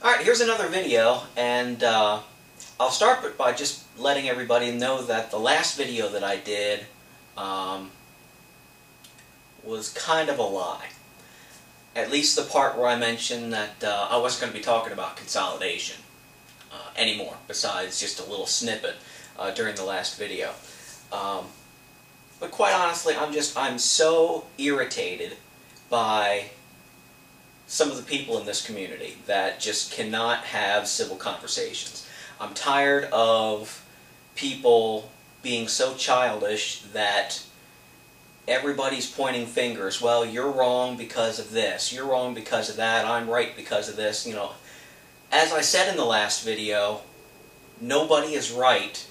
Alright, here's another video, and I'll start by just letting everybody know that the last video that I did was kind of a lie. At least the part where I mentioned that I wasn't going to be talking about consolidation anymore, besides just a little snippet during the last video. But quite honestly, I'm so irritated by some of the people in this community that just cannot have civil conversations. I'm tired of people being so childish that everybody's pointing fingers. Well, you're wrong because of this. You're wrong because of that. I'm right because of this. You know, as I said in the last video, nobody is right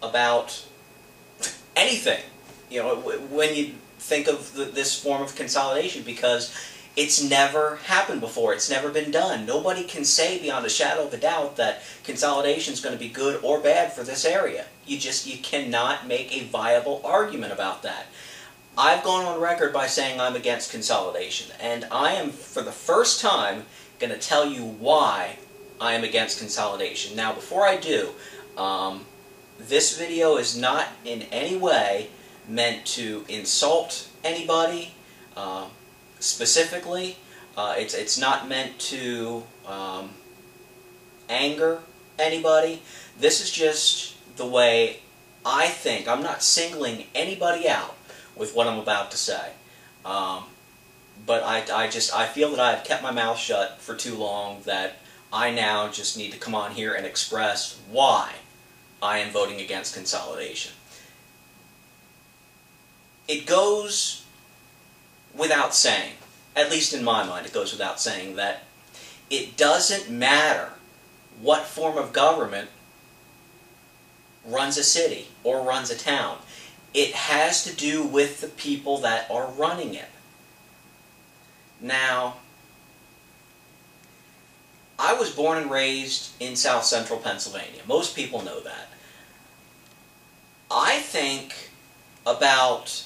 about anything. You know, when you think of this form of consolidation, because it's never happened before. It's never been done. Nobody can say beyond a shadow of a doubt that consolidation is going to be good or bad for this area. You cannot make a viable argument about that. I've gone on record by saying I'm against consolidation, and I am, for the first time, going to tell you why I am against consolidation. Now, before I do, this video is not in any way meant to insult anybody. Specifically, it's not meant to anger anybody. This is just the way I think. I'm not singling anybody out with what I'm about to say. But I feel that I've kept my mouth shut for too long, that I now just need to come on here and express why I am voting against consolidation. It goes without saying, at least in my mind, it goes without saying that it doesn't matter what form of government runs a city or runs a town. It has to do with the people that are running it. Now, I was born and raised in South Central Pennsylvania. Most people know that. I think about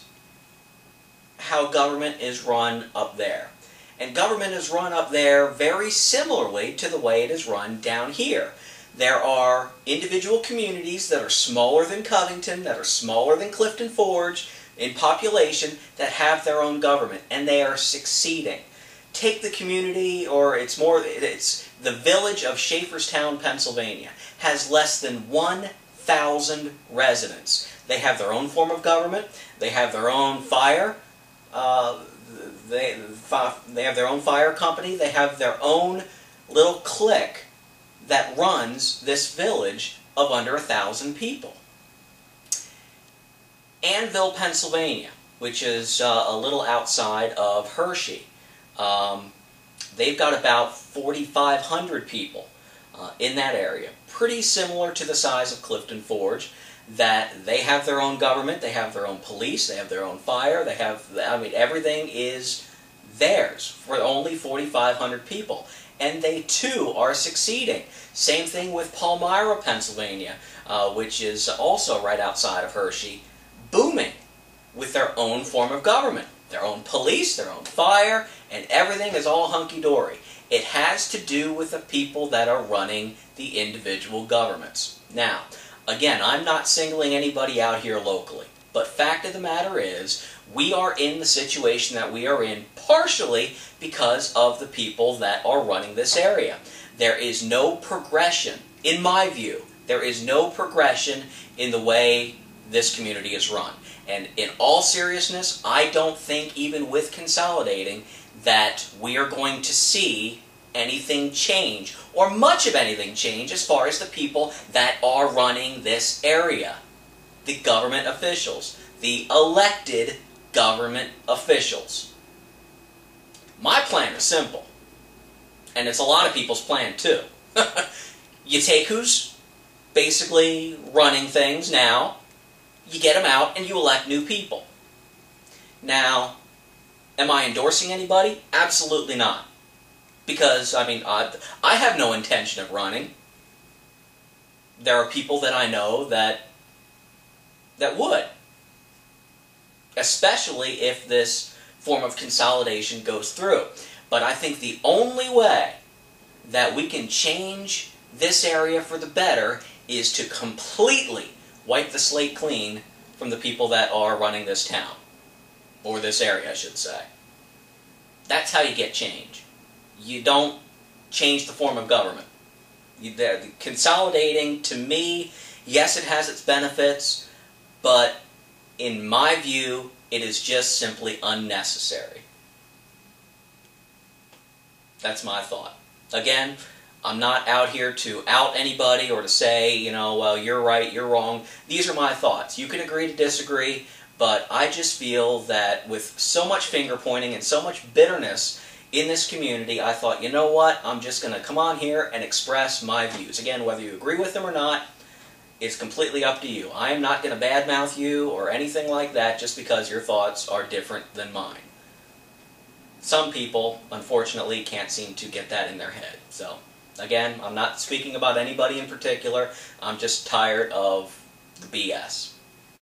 how government is run up there. And government is run up there very similarly to the way it is run down here. There are individual communities that are smaller than Covington, that are smaller than Clifton Forge in population, that have their own government, and they are succeeding. Take the community, or it's the village of Schaefferstown, Pennsylvania, has less than 1,000 residents. They have their own form of government, they have their own fire, they have their own fire company, they have their own little clique that runs this village of under 1,000 people. Annville, Pennsylvania, which is a little outside of Hershey, they've got about 4,500 people in that area. Pretty similar to the size of Clifton Forge, that they have their own government, they have their own police, they have their own fire, they have, I mean, everything is theirs for only 4,500 people. And they too are succeeding. Same thing with Palmyra, Pennsylvania, which is also right outside of Hershey, booming with their own form of government. Their own police, their own fire, and everything is all hunky-dory. It has to do with the people that are running the individual governments. Now, again, I'm not singling anybody out here locally, but fact of the matter is, we are in the situation that we are in partially because of the people that are running this area. There is no progression, in my view, there is no progression in the way this community is run. And in all seriousness, I don't think, even with consolidating, that we are going to see anything change, or much of anything change, as far as the people that are running this area. The government officials. The elected government officials. My plan is simple. And it's a lot of people's plan, too. You take who's basically running things now, you get them out, and you elect new people. Now, am I endorsing anybody? Absolutely not. Because, I mean, I have no intention of running. There are people that I know that would. Especially if this form of consolidation goes through. But I think the only way that we can change this area for the better is to completely wipe the slate clean from the people that are running this town. Or this area, I should say. That's how you get change. You don't change the form of government. Consolidating, to me, yes, it has its benefits, but in my view, it is just simply unnecessary. That's my thought. Again, I'm not out here to out anybody or to say, you know, well, you're right, you're wrong. These are my thoughts. You can agree to disagree, but I just feel that with so much finger pointing and so much bitterness in this community, I thought, you know what, I'm just going to come on here and express my views. Again, whether you agree with them or not, it's completely up to you. I am not going to badmouth you or anything like that just because your thoughts are different than mine. Some people, unfortunately, can't seem to get that in their head. So, again, I'm not speaking about anybody in particular. I'm just tired of the BS.